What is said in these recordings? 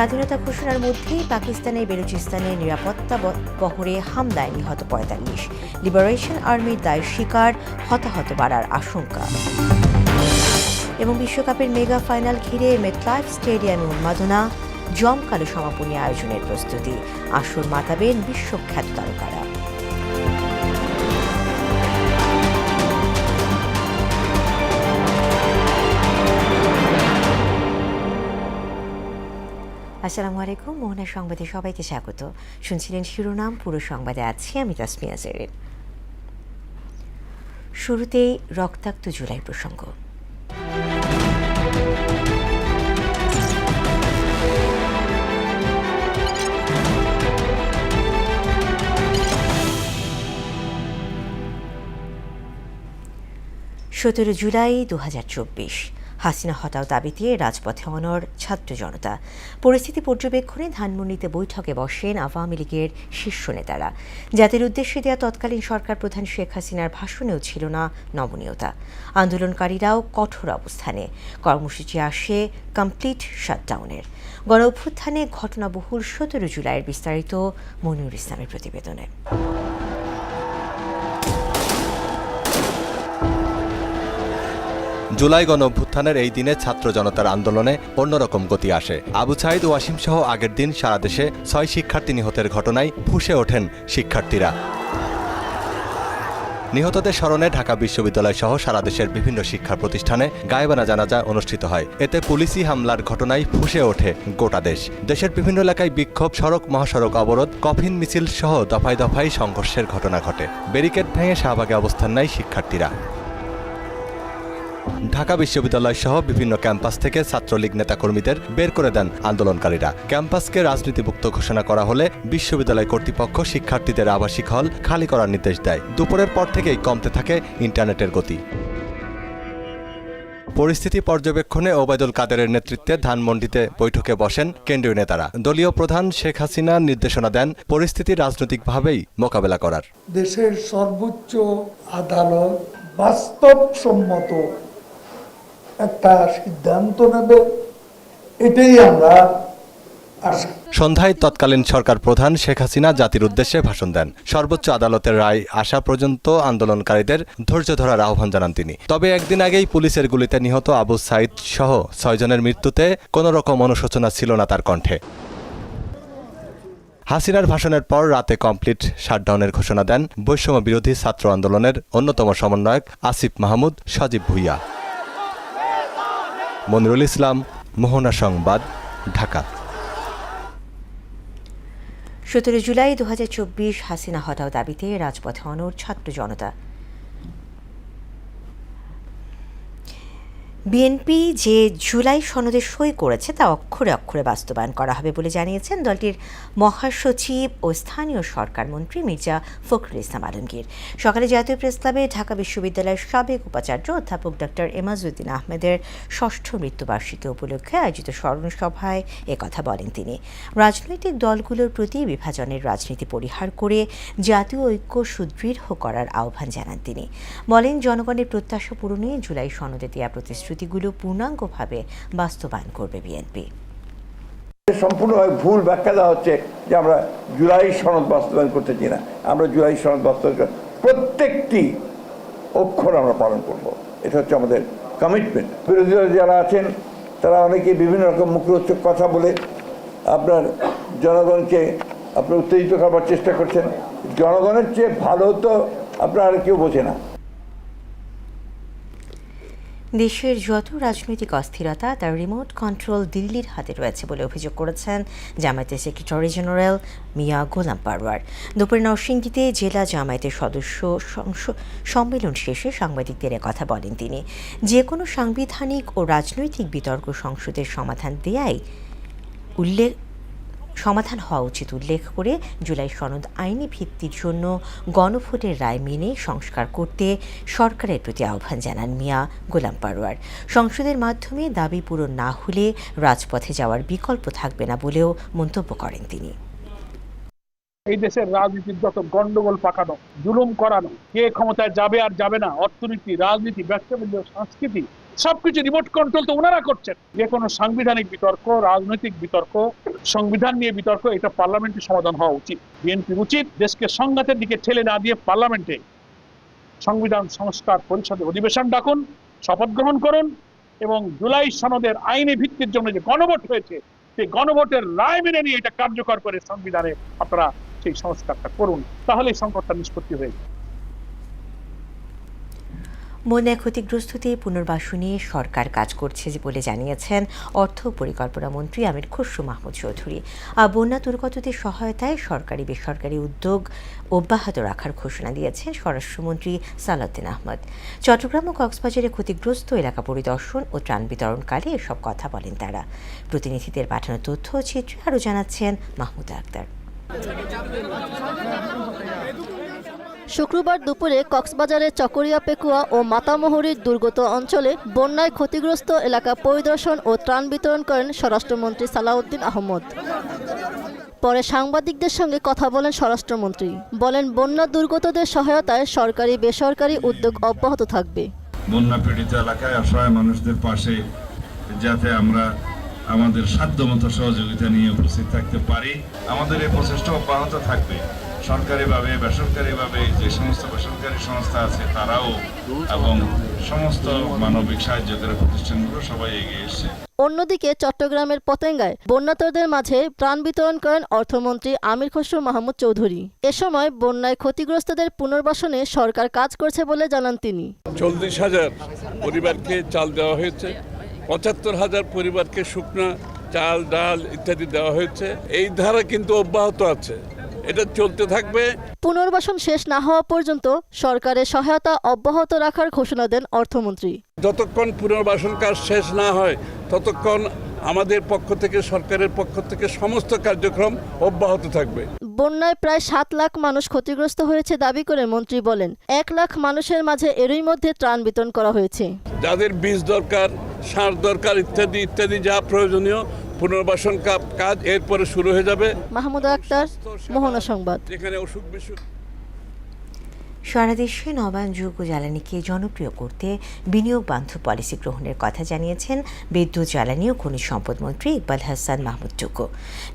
স্বাধীনতা ঘোষণার মধ্যেই পাকিস্তানের বেলুচিস্তানের নিরাপত্তা বহরে হামলায় নিহত ৪৫। লিবারেশন আর্মির দায় স্বীকার, হতাহত বাড়ার আশঙ্কা। এবং বিশ্বকাপের মেগা ফাইনাল ঘিরে মেটলাইফ স্টেডিয়ামে উন্মাদনা, জমকালো সমাপনী আয়োজনের প্রস্তুতি। আসর মাতাবেন বিশ্বখ্যাত তারকারা। আসসালামু আলাইকুম, মোহনা সংবাদে সবাইকে স্বাগত। শুনছিলেন শিরোনাম, পুরো সংবাদে আছি আমি তাসমিয়া জেরিন। শুরুতেই রক্তাক্ত জুলাই প্রসঙ্গ। জুলাই ২০২৪, হাসিনা হটাও দাবিতে রাজপথে অনড় ছাত্র জনতা। পরিস্থিতি পর্যবেক্ষণে ধানমন্ডিতে বৈঠকে বসেন আওয়ামী লীগের শীর্ষ নেতারা। জাতির উদ্দেশ্যে দেওয়া তৎকালীন সরকার প্রধান শেখ হাসিনার ভাষণেও ছিল না নমনীয়তা। আন্দোলনকারীরাও কঠোর অবস্থানে। কর্মসূচি আসে কমপ্লিট শাটডাউনের। গণ অভ্যুত্থানে ঘটনাবহুল ১৭ জুলাইয়ের বিস্তারিত মনিরুল ইসলামের প্রতিবেদনে। জুলাই গণ অভ্যুত্থানের এই দিনে ছাত্র জনতার আন্দোলনে অন্যরকম গতি আসে। আবু সাইদ ওয়াসিম সহ আগের দিন সারা দেশে ৬ শিক্ষার্থী নিহতের ঘটনায় ফুঁসে ওঠেন শিক্ষার্থীরা। নিহতদের স্মরণে ঢাকা বিশ্ববিদ্যালয় সহ সারা দেশের বিভিন্ন শিক্ষা প্রতিষ্ঠানে গায়েবানা জানাজা অনুষ্ঠিত হয়। এতে পুলিশি হামলার ঘটনায় ফুঁসে ওঠে গোটা দেশ। দেশের বিভিন্ন এলাকায় বিক্ষোভ, সড়ক মহাসড়ক অবরোধ, কফিন মিছিল সহ দফায় দফায় সংঘর্ষের ঘটনা ঘটে। ব্যারিকেড ভেঙে শাহবাগে অবস্থান নেয় শিক্ষার্থীরা। ঢাকা বিশ্ববিদ্যালয় সহ বিভিন্ন ক্যাম্পাস থেকে ছাত্রলীগ নেতাকর্মীদের বের করে দেন আন্দোলনকারীরা। ক্যাম্পাসকে রাজনীতিমুক্ত ঘোষণা করা হলে বিশ্ববিদ্যালয় কর্তৃপক্ষ শিক্ষার্থীদের আবাসিক হল খালি করার নির্দেশ দেয়। দুপুরের পর থেকেই কমতে থাকে ইন্টারনেটের গতি। পরিস্থিতি পর্যবেক্ষণে ওবায়দুল কাদেরের নেতৃত্বে ধানমন্ডিতে বৈঠকে বসেন কেন্দ্রীয় নেতারা। দলীয় প্রধান শেখ হাসিনা নির্দেশনা দেন পরিস্থিতি রাজনৈতিকভাবেই মোকাবেলা করার। দেশের সর্বোচ্চ আদালত বাস্তবসম্মত একটা সিদ্ধান্ত নেবে, এটাই আমরা আশা। সন্ধ্যায় তৎকালীন সরকার প্রধান শেখ হাসিনা জাতির উদ্দেশ্যে ভাষণ দেন। সর্বোচ্চ আদালতের রায় আসা পর্যন্ত আন্দোলনকারীদের ধৈর্য ধরার আহ্বান জানান তিনি। তবে একদিন আগেই পুলিশের গুলিতে নিহত আবু সাইদ সহ ৬ জনের মৃত্যুতে কোনো রকম অনুশোচনা ছিল না তার কণ্ঠে। হাসিনার ভাষণের পর রাতে কমপ্লিট শাটডাউনের ঘোষণা দেন বৈষম্য বিরোধী ছাত্র আন্দোলনের অন্যতম সমন্বয়ক আসিফ মাহমুদ সজীব ভুইয়া। মনিরুল ইসলাম, মোহনা সংবাদ, ঢাকা। ১৭ জুলাই ২০২৪, হাসিনা হটাও দাবিতে রাজপথে অনড় ছাত্র জনতা। বিএনপি যে জুলাই সনদে সই করেছে তা অক্ষরে অক্ষরে বাস্তবায়ন করা হবে বলে জানিয়েছেন দলটির মহাসচিব ও স্থানীয় সরকার মন্ত্রী মির্জা ফখরুল ইসলাম আলমগীর। সকালে জাতীয় প্রেসক্লাবে ঢাকা বিশ্ববিদ্যালয়ের সাবেক উপাচার্য অধ্যাপক ডক্টর এমাজউদ্দিন আহমেদের ৬ষ্ঠ মৃত্যুবার্ষিকী উপলক্ষে আয়োজিত স্মরণ সভায় একথা বলেন তিনি। রাজনৈতিক দলগুলোর প্রতি বিভাজনের রাজনীতি পরিহার করে জাতীয় ঐক্য সুদৃঢ় করার আহ্বান জানান তিনি। বলেন, জনগণের প্রত্যাশা পূরণে জুলাই সনদে দেওয়া প্রতিশ্রুতিগুলো পূর্ণাঙ্গভাবে বাস্তবায়ন করবে বিএনপি। সম্পূর্ণভাবে ভুল ব্যাখ্যা দেওয়া হচ্ছে যে আমরা জুলাই সনদ বাস্তবায়ন করতে চাই না। আমরা জুলাই সনদ বাস্তবায়ন প্রত্যেকটি অক্ষর আমরা পালন করব, এটা হচ্ছে আমাদের কমিটমেন্ট। বিরোধী দল যারা আছেন তারা অনেকে বিভিন্ন রকম মুখরোচক কথা বলে আপনার জনগণকে আপনার উত্তেজিত করবার চেষ্টা করছেন। জনগণের চেয়ে ভালো তো আপনার আর কেউ বোঝে না। দেশের যত রাজনৈতিক অস্থিরতা তার রিমোট কন্ট্রোল দিল্লির হাতে রয়েছে বলে অভিযোগ করেছেন জামায়াতের সেক্রেটারি জেনারেল মিয়া গোলাম পারওয়ার। দুপুরে নরসিংদীতে জেলা জামায়াতের সদস্য সম্মেলন শেষে সাংবাদিকদের কথা বলেন তিনি। যে কোনো সাংবিধানিক ও রাজনৈতিক বিতর্ক সংসদের সমাধান হওয়া উচিত উল্লেখ করে জুলাই সনদ আইনি ভিত্তির জন্য গণভোটের রায় মেনে সংস্কার করতে সরকারের প্রতি আহ্বান জানান মিয়া গোলাম পারওয়ার। সংসদের মাধ্যমে দাবি পূরণ না হলে রাজপথে যাওয়ার বিকল্প থাকবে না বলেও মন্তব্য করেন তিনি। এই দেশের রাজনীতির যত গন্ডগোল পাকানো, জুলুম করানো, কে ক্ষমতায় যাবে আর যাবে না, অর্থনীতি, রাজনীতি, ব্যবসা বাণিজ্য, সংস্কৃতি, সবকিছু রিমোট কন্ট্রোল তো ওনারা করছেন। যে কোনো সাংবিধানিক বিতর্ক, রাজনৈতিক বিতর্ক, সংবিধান নিয়ে বিতর্ক, এটা পার্লামেন্টে সমাধান হওয়া উচিত। বিএনপির উচিত দেশকে সংঘাতের দিকে ঠেলে না দিয়ে পার্লামেন্টে সংবিধান সংস্কার পরিষদে অধিবেশন ডাকুন, শপথ গ্রহণ করুন এবং জুলাই সনদের আইনি ভিত্তির জন্য যে গণভোট হয়েছে সেই গণভোটের রায় মেনে নিয়ে এটা কার্যকর করে সংবিধানে আপনারা সেই সংস্কারটা করুন, তাহলে এই সংকটটা নিষ্পত্তি হয়ে যাবে। বন্যায় ক্ষতিগ্রস্তদের পুনর্বাসনে সরকার কাজ করছে বলে জানিয়েছেন অর্থ পরিকল্পনা মন্ত্রী আমির খসরু মাহমুদ চৌধুরী। আর বন্যা দুর্গতদের সহায়তায় সরকারি বেসরকারি উদ্যোগ অব্যাহত রাখার ঘোষণা দিয়েছেন স্বরাষ্ট্রমন্ত্রী সালাউদ্দিন আহমদ। চট্টগ্রাম ও কক্সবাজারে ক্ষতিগ্রস্ত এলাকা পরিদর্শন ও ত্রাণ বিতরণকালে এসব কথা বলেন তারা। প্রতিনিধিদের পাঠানো তথ্য ও চিত্রে আরও জানাচ্ছেন মাহমুদা আক্তার। শুক্রবার দুপুরে কক্সবাজারের চকরিয়া পেকুয়া ও মাতামুহুরীর দুর্গত অঞ্চলে বন্যায় ক্ষতিগ্রস্ত এলাকা পরিদর্শন ও ত্রাণ বিতরণ করেন স্বরাষ্ট্রমন্ত্রী সালাউদ্দিন আহমদ। পরে সাংবাদিকদের সঙ্গে কথা বলেন স্বরাষ্ট্রমন্ত্রী, বলেন বন্যা দুর্গতদের সহায়তায় সরকারি বেসরকারি উদ্যোগ অব্যাহত থাকবে। বন্যা পীড়িত এলাকায় অসহায় মানুষদের পাশে যাতে আমরা আমাদের সাধ্যমতো সহযোগিতা নিয়ে উপস্থিত থাকতে পারি, আমাদের এই প্রচেষ্টা অব্যাহত থাকবে। সরকারিভাবে বেসরকারিভাবে যে সমস্ত বেসরকারি সংস্থা আছে তারাও এবং সমস্ত মানবিক সাহায্যকারী প্রতিষ্ঠানগুলো সবাই এগিয়ে এসছে। অন্যদিকে চট্টগ্রামের পতেঙ্গায় বন্যার্তদের মাঝে ত্রাণ বিতরণ করেন অর্থমন্ত্রী আমির খসরু মাহমুদ চৌধুরী। এ সময় বন্যায় ক্ষতিগ্রস্তদের পুনর্বাসনে সরকার কাজ করছে বলে জানান তিনি। 40,000 পরিবারকে চাল দেওয়া হয়েছে, 75,000 পরিবারকে শুকনা চাল ডাল ইত্যাদি দেওয়া হয়েছে। এই ধারা কিন্তু অব্যাহত আছে, এটা চলতে থাকবে। পুনর্বাসন শেষ না হওয়া পর্যন্ত সরকারের সহায়তা অব্যাহত রাখার ঘোষণা দেন অর্থমন্ত্রী। যতক্ষণ পুনর্বাসন কাজ শেষ না হয় ততক্ষণ আমাদের পক্ষ থেকে, সরকারের পক্ষ থেকে সমস্ত কার্যক্রম অব্যাহত থাকবে। বন্যায় প্রায় 7 লাখ মানুষ ক্ষতিগ্রস্ত হয়েছে দাবি করে মন্ত্রী বলেন 1 লাখ মানুষের মাঝে এরই মধ্যে ত্রাণ বিতরণ করা হয়েছে। যাদের বীজ দরকার, সার দরকার ইত্যাদি ইত্যাদি যা প্রয়োজনীয় পুনর্বাসন কাজ এরপরে শুরু হয়ে যাবে। মাহমুদা আক্তার, মোহনা সংবাদ। যেখানে অসুখ বিসুখ। সারা দেশে নবায়নযোগ্য জ্বালানিকে জনপ্রিয় করতে বিনিয়োগ বান্ধব পলিসি গ্রহণের কথা জানিয়েছেন বিদ্যুৎ জ্বালানি ও খনিজ সম্পদ মন্ত্রী ইকবাল হাসান মাহমুদ টুকু।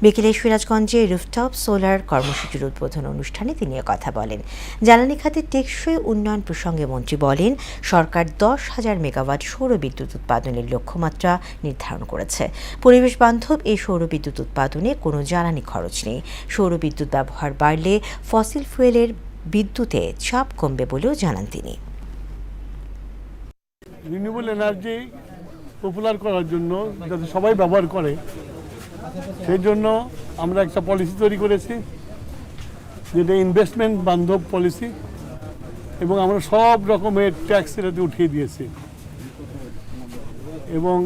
বিকেলে সিরাজগঞ্জে রুফটপ সোলার কর্মসূচির উদ্বোধন অনুষ্ঠানে তিনি কথা বলেন। জ্বালানি খাতে টেকসই উন্নয়ন প্রসঙ্গে মন্ত্রী বলেন, সরকার 10,000 মেগাওয়াট সৌর বিদ্যুৎ উৎপাদনের লক্ষ্যমাত্রা নির্ধারণ করেছে। পরিবেশ বান্ধব এই সৌর বিদ্যুৎ উৎপাদনে কোনো জ্বালানি খরচ নেই। সৌর বিদ্যুৎ ব্যবহার বাড়লে ফসিল ফুয়েলের বিদ্যুতে চাপ কমবে বলেও জানান তিনি। রিনিউয়েবল এনার্জি পপুলার করার জন্য যাতে সবাই ব্যবহার করে সেই জন্য আমরা একটা পলিসি তৈরি করেছি, যেটা ইনভেস্টমেন্ট বান্ধব পলিসি, এবং আমরা সব রকমের ট্যাক্স এটাতে উঠিয়ে দিয়েছি এবং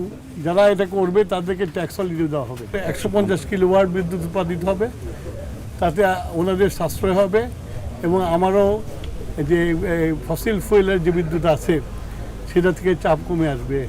যারা এটা করবে তাদেরকে ট্যাক্স হলিডে দেওয়া হবে। 150 কিলোওয়াট বিদ্যুৎ উৎপাদিত হবে, তাতে ওনাদের সাশ্রয় হবে এবং আমারও যে ফসিল ফুয়েলের যে বিদ্যুৎ আছে সেটা থেকে চাপ কমে আসবে।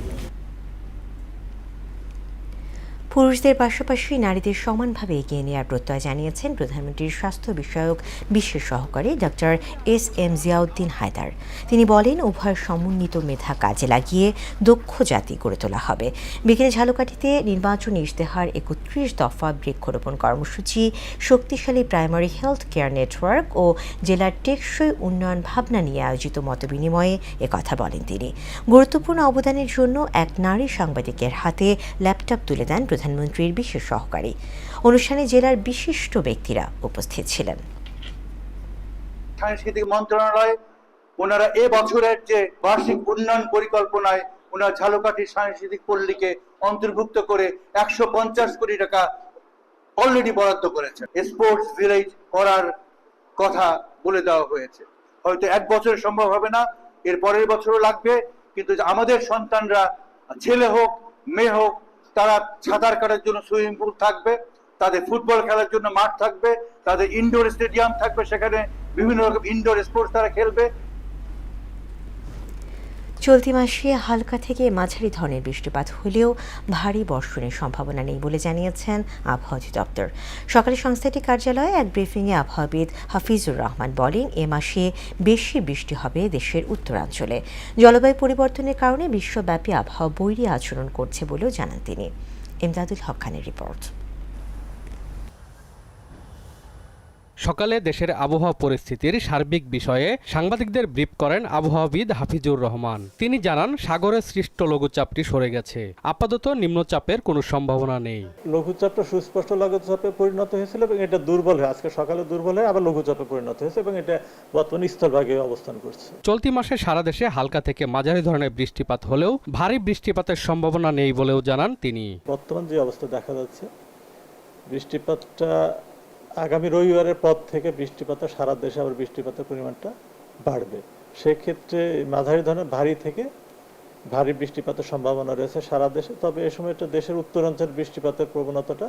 পুরুষদের পাশাপাশি নারীদের সমানভাবে এগিয়ে নেওয়ার প্রত্যয় জানিয়েছেন প্রধানমন্ত্রীর স্বাস্থ্য বিষয়ক বিশেষ সহকারী ডক্টর এস.এম. জিয়াউদ্দিন হায়দার। তিনি বলেন, উভয় সমন্বিত মেধা কাজে লাগিয়ে দক্ষ জাতি গড়ে তোলা হবে। বিকেলে ঝালকাঠিতে নির্বাচনী ইশতেহার 31 দফা বৃক্ষরোপণ কর্মসূচি, শক্তিশালী প্রাইমারি হেলথ কেয়ার নেটওয়ার্ক ও জেলার টেকসই উন্নয়ন ভাবনা নিয়ে আয়োজিত মতবিনিময়ে একথা বলেন তিনি। গুরুত্বপূর্ণ অবদানের জন্য এক নারী সাংবাদিকের হাতে ল্যাপটপ তুলে দেন প্রধানমন্ত্রীর বিশেষ সহকারী। অনুষ্ঠানে জেলার বিশিষ্ট ব্যক্তিরা উপস্থিত ছিলেন। সাংস্কৃতিক মন্ত্রণালয় ওনারা এ বছরের যে বার্ষিক উন্নয়ন পরিকল্পনায় ওনারা ঝালকাঠি সাংস্কৃতিক পল্লীকে অন্তর্ভুক্ত করে 150 কোটি টাকা অলরেডি বরাদ্দ করেছে। স্পোর্টস ভিলেজ করার কথা বলে দেওয়া হয়েছে। হয়তো 1 বছরে সম্ভব হবে না, এর পরের বছরও লাগবে, কিন্তু আমাদের সন্তানরা, ছেলে হোক মেয়ে হোক, তারা সাঁতার কাটার জন্য সুইমিং পুল থাকবে, তাদের ফুটবল খেলার জন্য মাঠ থাকবে, তাদের ইনডোর স্টেডিয়াম থাকবে, সেখানে বিভিন্ন রকম ইনডোর স্পোর্টস তারা খেলবে। চলতি মাসে হালকা থেকে মাঝারি ধরনের বৃষ্টিপাত হলেও ভারী বর্ষণের সম্ভাবনা নেই বলে জানিয়েছেন আবহাওয়া অধিদপ্তর। সকালে সংস্থাটির কার্যালয়ে এক ব্রিফিংয়ে আবহাওয়াবিদ হাফিজুর রহমান বলেন, এ মাসে বেশি বৃষ্টি হবে দেশের উত্তরাঞ্চলে। জলবায়ু পরিবর্তনের কারণে বিশ্বব্যাপী আবহাওয়া বৈরী আচরণ করছে বলেও জানান তিনি। ইমদাদুল হক খানের রিপোর্ট। সকালে দেশের আবহাওয়া পরিস্থিতির সার্বিক বিষয়ে সাংবাদিকদের ব্রিফ করেন আবহাওয়াবিদ হাফিজুর রহমান। তিনি জানান, সাগরে সৃষ্ট লঘুচাপটি সরে গেছে, আপাতত নিম্নচাপের কোনো সম্ভাবনা নেই। লঘুচাপটা সুস্পষ্ট লঘুচাপে পরিণত হয়েছিল এবং এটা দুর্বল হয়ে আজকে সকালে দুর্বল হয়ে আবার লঘুচাপে পরিণত হয়েছে এবং এটা বর্তমানে স্থলভাগে অবস্থান করছে। চলতি মাসে সারা দেশে হালকা থেকে মাঝারি ধরনের বৃষ্টিপাত হলেও ভারী বৃষ্টিপাতের সম্ভাবনা নেই বলেও জানান তিনি। বর্তমান যে অবস্থা দেখা যাচ্ছে, বৃষ্টিপাতটা আগামী রবিবারের পর থেকে বৃষ্টিপাতের সারা দেশে আবার বৃষ্টিপাতের পরিমাণটা বাড়বে। সেক্ষেত্রে মাঝারি ধরনের ভারী থেকে ভারী বৃষ্টিপাতের সম্ভাবনা রয়েছে সারা দেশে। তবে এ সময়টা দেশের উত্তরাঞ্চল বৃষ্টিপাতের প্রবণতাটা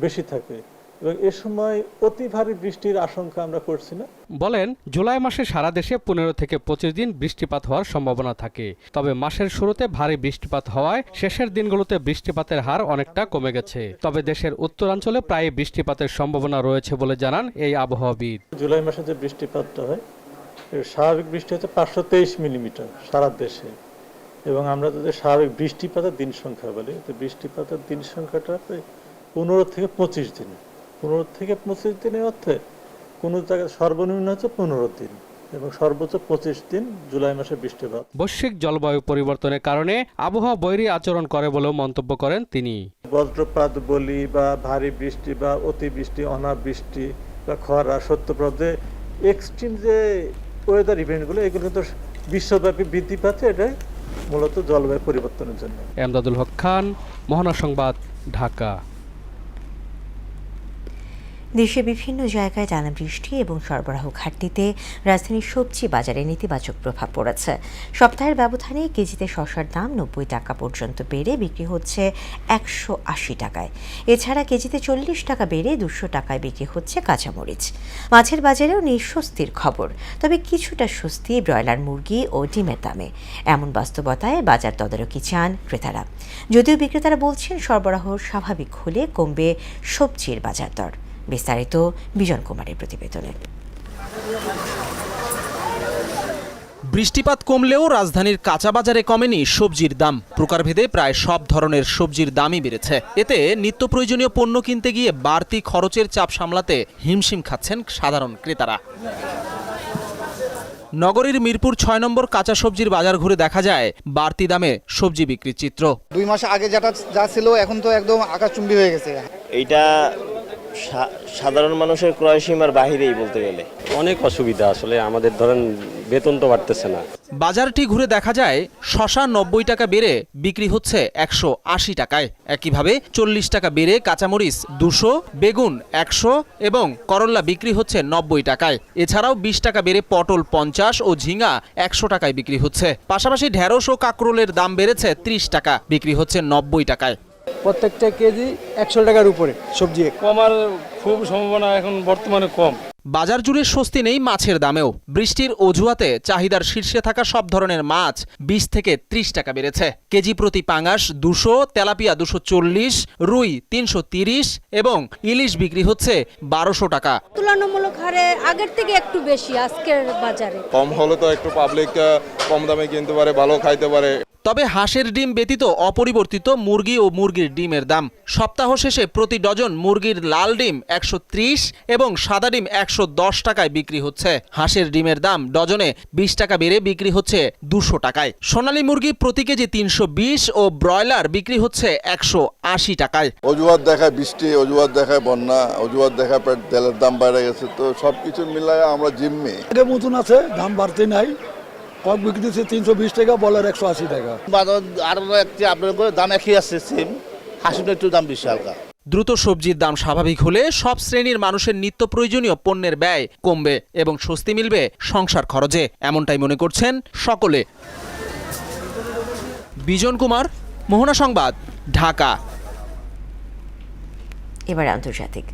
বেশি থাকবে এবং এ সময় অতি ভারী বৃষ্টির আশঙ্কা আমরা করছি না। বলেন, জুলাই মাসে সারা দেশে 15 থেকে 25 দিন বৃষ্টিপাত হওয়ার সম্ভাবনা থাকে। তবে মাসের শুরুতে ভারী বৃষ্টিপাত হওয়ায় শেষের দিনগুলোতে বৃষ্টিপাতের হার অনেকটা কমে গেছে। তবে দেশের উত্তরাঞ্চলে প্রায় বৃষ্টিপাতের সম্ভাবনা রয়েছে বলে জানান এই আবহাওয়াবিদ। জুলাই মাসে যে বৃষ্টিপাতটা হয়, স্বাভাবিক বৃষ্টি হচ্ছে 523 মিলিমিটার সারা দেশে এবং আমরা যদি স্বাভাবিক বৃষ্টিপাতের দিন সংখ্যা বলি, তো বৃষ্টিপাতের দিন সংখ্যাটা প্রায় 15 থেকে 25 দিন। 15 থেকে 25 দিনের অর্থে কোনো জায়গায় সর্বনিম্ন হচ্ছে 15 দিন এবং সর্বোচ্চ 25 দিন জুলাই মাসে বৃষ্টিপাত। বৈশ্বিক জলবায়ু পরিবর্তনের কারণে আবহাওয়া বৈরী আচরণ করে বলেও মন্তব্য করেন তিনি। বজ্রপাত বলি বা ভারী বৃষ্টি বা অতিবৃষ্টি, অনাবৃষ্টি বা খরা, সত্যপ্রদে এক্সট্রিম যে ওয়েদার ইভেন্টগুলো, এগুলো কিন্তু বিশ্বব্যাপী বৃদ্ধি পাচ্ছে। এটাই মূলত জলবায়ু পরিবর্তনের জন্য। ইমদাদুল হক খান, মোহনা সংবাদ, ঢাকা। দেশে বিভিন্ন জায়গায় টানা বৃষ্টি এবং সরবরাহ ঘাটতিতে রাজধানীর সবজি বাজারে নেতিবাচক প্রভাব পড়েছে। সপ্তাহের ব্যবধানে কেজিতে শসার দাম 90 টাকা পর্যন্ত বেড়ে বিক্রি হচ্ছে 180 টাকায়। এছাড়া কেজিতে 40 টাকা বেড়ে 200 টাকায় বিক্রি হচ্ছে কাঁচামরিচ। মাছের বাজারেও নেই স্বস্তির খবর, তবে কিছুটা স্বস্তি ব্রয়লার মুরগি ও ডিমের দামে। এমন বাস্তবতায় বাজার তদারকি চান ক্রেতারা। যদিও বিক্রেতারা বলছেন, সরবরাহ স্বাভাবিক হলে কমবে সবজির বাজার দর। বিস্তারিত বিজন কুমারের প্রতিবেদনে। বৃষ্টিপাত কমলেও রাজধানীর কাঁচা বাজারে কমেনি সবজির দাম। প্রকারভেদে প্রায় সব ধরনের সবজির দামই বেড়েছে। এতে নিত্য প্রয়োজনীয় পণ্য কিনতে গিয়ে বাড়তি খরচের চাপ সামলাতে হিমশিম খাচ্ছেন সাধারণ ক্রেতারা। নগরীর মিরপুর 6 নম্বর কাঁচা সবজির বাজার ঘুরে দেখা যায় বাড়তি দামে সবজি বিক্রির চিত্র। 2 মাস আগে যা ছিল এখন তো একদম আকাশচুম্বী হয়ে গেছে। এইটা সাধারণ মানুষের ক্রয় সীমার বাহিরেই বলতে গেলে অনেক অসুবিধা। আসলে আমাদের ধরেন বেতন তো বাড়তেছে না। বাজারটি ঘুরে দেখা যায় শসা 90 টাকা বেড়ে বিক্রি হচ্ছে 180 টাকায়। একইভাবে 40 টাকা বেড়ে কাঁচামরিচ 200, বেগুন 100 এবং করল্লা বিক্রি হচ্ছে 90 টাকায়। এছাড়াও 20 টাকা বেড়ে পটল 50 ও ঝিঙা 100 টাকায় বিক্রি হচ্ছে। পাশাপাশি ঢেঁড়স ও কাঁকরোলের দাম বেড়েছে 30 টাকা, বিক্রি হচ্ছে 90 টাকায়। প্রত্যেকটা কেজি 100 টাকার উপরে সবজি। কমার খুব সম্ভাবনা এখন বর্তমানে কম। বাজার জুড়ে স্বস্তি নেই মাছের দামেও। বৃষ্টির অজুহাতে চাহিদার শীর্ষে থাকা সব ধরনের মাছ 20 থেকে 30 টাকা বেড়েছে। কেজি প্রতি পাঙাশ 200, তেলাপিয়া 240, রুই 330 এবং ইলিশ বিক্রি হচ্ছে 1200 টাকা। তুলনামূলক হারে আগের থেকে একটু বেশি আজকের বাজারে। কম হলে তো একটু পাবলিক কম দামে কিনতে পারে, ভালো খাইতে পারে। তবে হাঁসের ডিম ব্যতীত অপরিবর্তিত মুরগি ও মুরগির ডিমের দাম। সপ্তাহ শেষে প্রতি ডজন মুরগির লাল ডিম 130 এবং সাদা ডিম 110 টাকায় বিক্রি হচ্ছে। হাঁসের ডিমের দাম ডজনে 20 টাকা বেড়ে বিক্রি হচ্ছে 200 টাকায়। সোনালী মুরগি প্রতি কেজি 320 ও ব্রয়লার বিক্রি হচ্ছে 180 টাকায়। অজুহাত দেখায় বৃষ্টি, অজুহাত দেখায় বন্যা, অজুহাত দেখায় তেলের দাম বেড়ে গেছে। তো সবকিছু মিলায় আমরা জিম্মি। আগের মতন আছে, দাম বাড়তে নাই। কক বিক্রি দিচ্ছে 320 টাকা, বলার 180 টাকা। আর আপনার দাম একই আছে, সেম। হাসিটা একটু দাম বেশি হালকা। দ্রুত সবজির দাম স্বাভাবিক হলে সব শ্রেণীর মানুষের নিত্য প্রয়োজনীয় পণ্যের ব্যয় কমবে এবং স্বস্তি মিলবে সংসার খরচে, এমনটাই মনে করছেন সকলে। বিজন কুমার, মোহনা সংবাদ, ঢাকা। এবার আন্তর্জাতিক।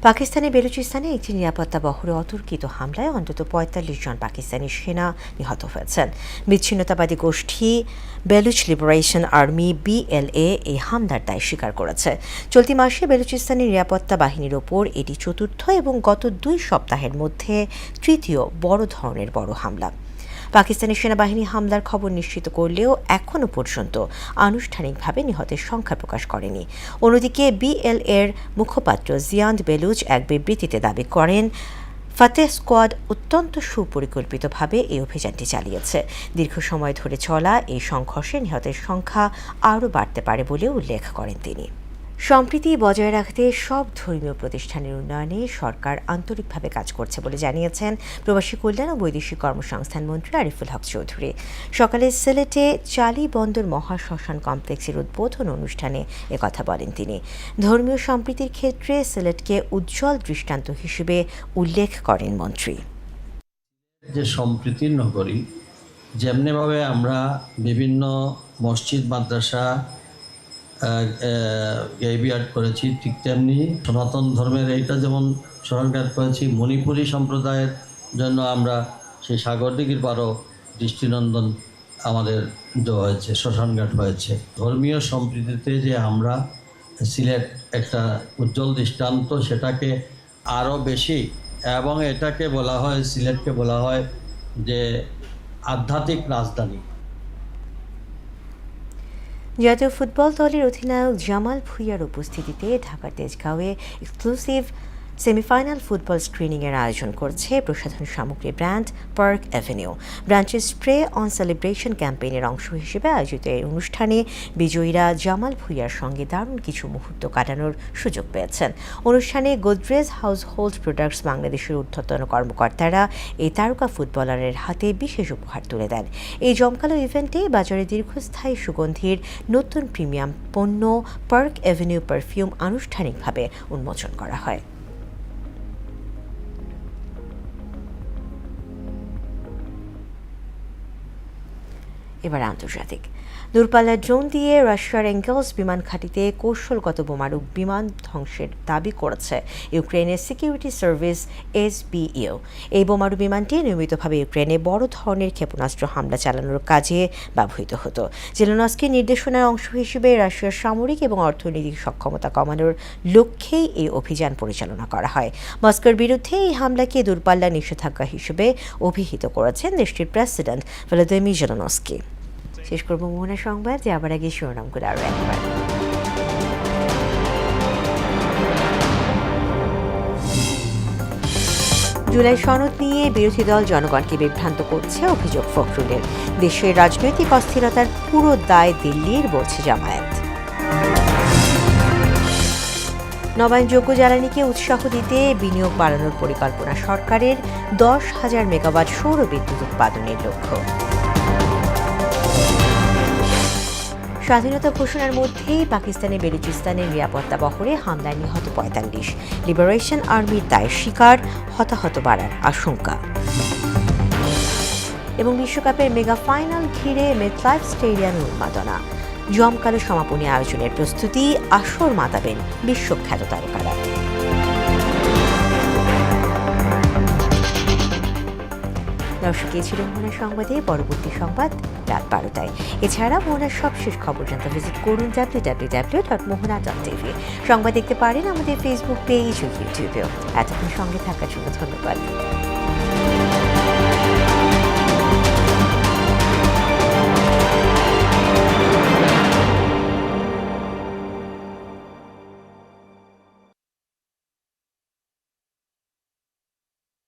পাকিস্তানের বেলুচিস্তানে একটি নিরাপত্তা বহরে অতর্কিত হামলায় অন্তত ৪৫ জন পাকিস্তানি সেনা নিহত হয়েছেন। বিচ্ছিন্নতাবাদী গোষ্ঠী বেলুচ লিবারেশন আর্মি BLA এই হামলার দায় স্বীকার করেছে। চলতি মাসে বেলুচিস্তানের নিরাপত্তা বাহিনীর ওপর এটি চতুর্থ এবং গত 2 সপ্তাহের মধ্যে তৃতীয় বড় ধরনের হামলা। পাকিস্তানি সেনাবাহিনী হামলার খবর নিশ্চিত করলেও এখনও পর্যন্ত আনুষ্ঠানিকভাবে নিহতের সংখ্যা প্রকাশ করেনি। অন্যদিকে BLA-র মুখপাত্র জিয়াদ বেলুচ এক বিবৃতিতে দাবি করেন, ফাতেহ স্কোয়াড অত্যন্ত সুপরিকল্পিতভাবে এই অভিযানটি চালিয়েছে। দীর্ঘ সময় ধরে চলা এই সংঘর্ষে নিহতের সংখ্যা আরও বাড়তে পারে বলে উল্লেখ করেন তিনি। সম্প্রীতি বজায় রাখতে সব ধর্মীয় প্রতিষ্ঠানের উন্নয়নে সরকার আন্তরিকভাবে কাজ করছে বলে জানিয়েছেন প্রবাসী কল্যাণ ও বৈদেশিক কর্মসংস্থান মন্ত্রী আরিফুল হক চৌধুরী। সকালে সিলেটে চালি বন্দর মহাশ্মশান কমপ্লেক্সের উদ্বোধন অনুষ্ঠানে একথা বলেন তিনি। ধর্মীয় সম্প্রীতির ক্ষেত্রে সিলেটকে উজ্জ্বল দৃষ্টান্ত হিসেবে উল্লেখ করেন মন্ত্রী। যে সম্প্রীতির নগরী, যেমনিভাবে আমরা বিভিন্ন মসজিদ মাদ্রাসা গ্রেভিয়ার্ড করেছি, ঠিক তেমনি সনাতন ধর্মের এইটা যেমন শরণঘাট করেছি, মণিপুরী সম্প্রদায়ের জন্য আমরা সেই সাগরদিঘির পারও দৃষ্টিনন্দন আমাদের হয়েছে, শ্মশানঘাট হয়েছে। ধর্মীয় সম্প্রীতিতে যে আমরা সিলেট একটা উজ্জ্বল দৃষ্টান্ত, সেটাকে আরও বেশি, এবং এটাকে বলা হয়, সিলেটকে বলা হয় যে আধ্যাত্মিক রাজধানী। জাতীয় ফুটবল দলের অধিনায়ক জামাল ভুঁইয়ার উপস্থিতিতে ঢাকার তেজগাঁওয়ে এক্সক্লুসিভ সেমিফাইনাল ফুটবল স্ক্রিনিংয়ের আয়োজন করছে প্রসাধন সামগ্রী ব্র্যান্ড পার্ক অ্যাভিনিউ। ব্রাঞ্চের স্প্রে অন সেলিব্রেশন ক্যাম্পেইনের অংশ হিসেবে আয়োজিত এই অনুষ্ঠানে বিজয়ীরা জামাল ভুঁইয়ার সঙ্গে দারুণ কিছু মুহূর্ত কাটানোর সুযোগ পেয়েছেন। অনুষ্ঠানে গোদরেজ হাউসহোল্ড প্রোডাক্টস বাংলাদেশের ঊর্ধ্বতন কর্মকর্তারা এই তারকা ফুটবলারের হাতে বিশেষ উপহার তুলে দেন। এই জমকালো ইভেন্টে বাজারে দীর্ঘস্থায়ী সুগন্ধির নতুন প্রিমিয়াম পণ্য পার্ক অ্যাভিনিউ পারফিউম আনুষ্ঠানিকভাবে উন্মোচন করা হয়। এবার আন্তর্জাতিক। দূরপাল্লার ড্রোন দিয়ে রাশিয়ার এঙ্গেলস বিমান ঘাঁটিতে কৌশলগত বোমারু বিমান ধ্বংসের দাবি করেছে ইউক্রেনের সিকিউরিটি সার্ভিস SBU। এই বোমারু বিমানটি নিয়মিতভাবে ইউক্রেনে বড় ধরনের ক্ষেপণাস্ত্র হামলা চালানোর কাজে ব্যবহৃত হতো। জেলেনস্কির নির্দেশনার অংশ হিসেবে রাশিয়ার সামরিক এবং অর্থনৈতিক সক্ষমতা কমানোর লক্ষ্যেই এই অভিযান পরিচালনা করা হয়। মস্কোর বিরুদ্ধে এই হামলাকে দূরপাল্লা নিষেধাজ্ঞা হিসেবে অভিহিত করেছেন দেশটির প্রেসিডেন্ট ভলোদিমির জেলেনস্কি। শেষ করব মোহনা সংবাদ, যাবার আগে শিরোনামগুলো আরও একবার। জুলাই সনদ নিয়ে বিরোধী দল জনগণকে বিভ্রান্ত করছে অভিযোগ ফখরুলের। দেশের রাজনৈতিক অস্থিরতার পুরো দায় দিল্লির, বলছে জামায়াত। নবায়নযোগ্য জ্বালানিকে উৎসাহ দিতে বিনিয়োগ বাড়ানোর পরিকল্পনা সরকারের, 10,000 মেগাওয়াট সৌর বিদ্যুৎ উৎপাদনের লক্ষ্য। স্বাধীনতা ঘোষণার মধ্যেই পাকিস্তানের বেলুচিস্তানের নিরাপত্তা বহরে হামলায় নিহত 45, লিবারেশন আর্মির দায় স্বীকার, হতাহত বাড়ার আশঙ্কা। এবং বিশ্বকাপের মেগা ফাইনাল ঘিরে মেটলাইফ স্টেডিয়ামে উন্মাদনা, জমকালো সমাপনী আয়োজনের প্রস্তুতি, আসর মাতাবেন বিশ্বখ্যাত তারকারা। দর্শক, এই ছিল মোহনা সংবাদে। পরবর্তী সংবাদ রাত 12টায়। এছাড়া মোহনার সবশেষ খবর জানতে ভিজিট করুন www.mohana.tv। সংবাদ দেখতে পারেন আমাদের ফেসবুক পেজ ও ইউটিউবেও। এতক্ষণ সঙ্গে থাকার জন্য ধন্যবাদ।